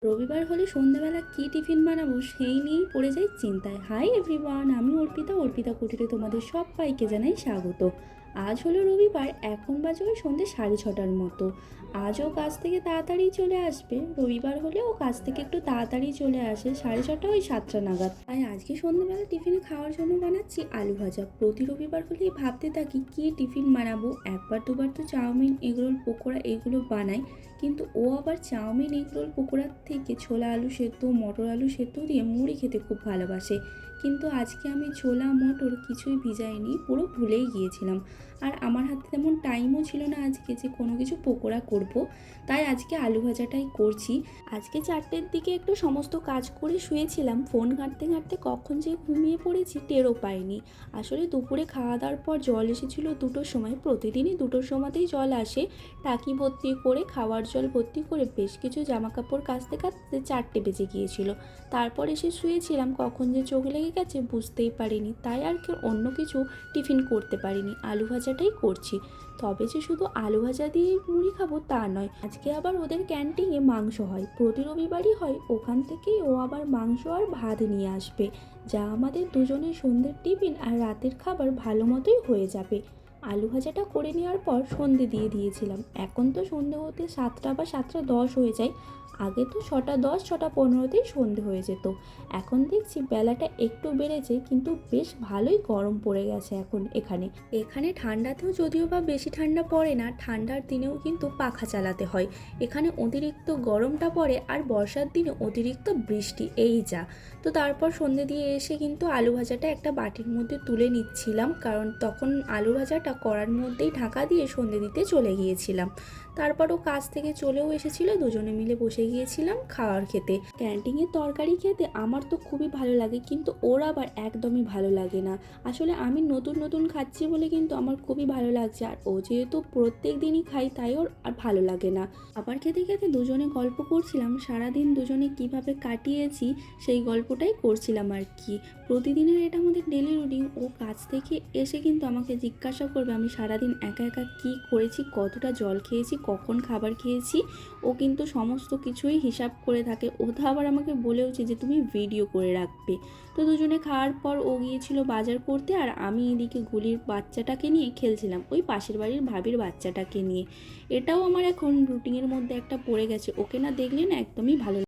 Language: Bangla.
রবিবার হলে সন্ধ্যাবেলা কী টিফিন বানাবো সেই নিয়েই পড়ে যাই চিন্তায়। হাই এভরিওয়ান, আমি অর্পিতা কুটিরে তোমাদের সবাইকে জানাই স্বাগত। আজ হলো রবিবার, এখন বাজে ওই সন্ধ্যে 6:30টার মতো। আজও কাজ থেকে তাড়াতাড়ি চলে আসবে, রবিবার হলে ও কাজ থেকে একটু তাড়াতাড়ি চলে আসে, 6:30 ওই 7টা নাগাদ। তাই আজকে সন্ধ্যাবেলা টিফিনে খাওয়ার জন্য বানাচ্ছি আলু ভাজা। প্রতি রবিবার হলেই ভাবতে থাকি কী টিফিন বানাবো। একবার দুবার তো চাউমিন, এগরোল, পকোড়া এগুলো বানাই, কিন্তু ও আবার চাউমিন, এগরোল, পকোড়ার থেকে ছোলা আলু সেদ্ধ, মটর আলু সেদ্ধ দিয়ে মুড়ি খেতে খুব ভালোবাসে। কিন্তু আজকে আমি ছোলা মটর কিছুই ভিজাইনি, পুরো ভুলেই গিয়েছিলাম। আর আমার হাতে তেমন টাইমও ছিল না আজকে যে কোনো কিছু পকোড়া করব। তাই আজকে আলু ভাজাটাই করছি। আজকে 4টের দিকে একটু সমস্ত কাজ করে শুয়েছিলাম, ফোন ঘাঁটতে ঘাঁটতে কখন যে ঘুমিয়ে পড়েছি টেরও পাইনি। আসলে দুপুরে খাওয়া দাওয়ার পর জল এসেছিল 2টোর সময়, প্রতিদিনই 2টোর সময়তেই জল আসে। টাকি ভর্তি করে, খাওয়ার জল ভর্তি করে বেশ কিছু জামাকাপড় কাচতে কাচতে 4টে বেজে গিয়েছিল। তারপর এসে শুয়েছিলাম, কখন যে চোখ লেগে গেছে বুঝতেই পারিনি। তাই আর অন্য কিছু টিফিন করতে পারিনি, আলু ভাজাটাই করছি। তবে যে শুধু আলু ভাজা দিয়ে মুড়ি খাবো তা নয়, আজকে আবার ওদের ক্যান্টিনে মাংস হয়, প্রতি রবিবারই হয়। ওখান থেকেই ও আবার মাংস আর ভাত নিয়ে আসবে, যা আমাদের দুজনের সন্ধ্যের টিফিন আর রাতের খাবার ভালো মতোই হয়ে যাবে। আলু ভাজাটা করে নেওয়ার পর সন্ধে দিয়ে দিয়েছিলাম। এখন তো সন্ধে হতে 7টা বা 7টা 10 হয়ে যায়। আগে তো 6টা 10, 6টা 15তেই সন্ধে হয়ে যেত। এখন দেখছি বেলাটা একটু বেড়েছে, কিন্তু বেশ ভালোই গরম পড়ে গেছে এখন এখানে। এখানে ঠান্ডাতেও যদিও বা বেশি ঠান্ডা পড়ে না, ঠান্ডার দিনেও কিন্তু পাখা চালাতে হয়। এখানে অতিরিক্ত গরমটা পড়ে, আর বর্ষার দিনে অতিরিক্ত বৃষ্টি, এই যা। তো তারপর সন্ধে দিয়ে এসে কিন্তু আলু ভাজাটা একটা বাটির মধ্যে তুলে নিচ্ছিলাম, কারণ তখন আলু ভাজাটা কড়ার মধ্যেই ঢাকা দিয়ে সন্ধে দিতে চলে গিয়েছিলাম। তারপরও কাজ থেকে চলেও এসেছিল, দুজনে মিলে বসে গিয়েছিলাম খাওয়ার খেতে। ক্যান্টিনের তরকারি খেতে আমার তো খুবই ভালো লাগে, কিন্তু ওর আবার একদমই ভালো লাগে না। আসলে আমি নতুন নতুন খাচ্ছি বলে কিন্তু আমার খুবই ভালো লাগছে, আর ও যেহেতু প্রত্যেক দিনই খাই তাই ওর আর ভালো লাগে না। আবার খেতে খেতে দুজনে গল্প করছিলাম, সারাদিন দুজনে কিভাবে কাটিয়েছি সেই গল্পটাই করছিলাম আর কি। প্রতিদিনের এটা আমাদের ডেলি রুটিন। ও কাজ থেকে এসে কিন্তু আমাকে জিজ্ঞাসা করবে আমি সারাদিন একা একা কী করেছি, কতটা জল খেয়েছি, কখন খাবার খেয়েছি। ও কিন্তু সমস্ত কিছুই হিসাব করে থাকে। ও তো আবার আমাকে বলেওছে যে তুমি ভিডিও করে রাখবে। তো দুজনে খাওয়ার পর ও গিয়েছিল বাজার করতে, আর আমি এদিকে গুলির বাচ্চাটাকে নিয়ে খেলছিলাম, ওই পাশের বাড়ির ভাবির বাচ্চাটাকে নিয়ে। এটাও আমার এখন রুটিনের মধ্যে একটা পড়ে গেছে, ওকে না দেখলে না একদমই ভালো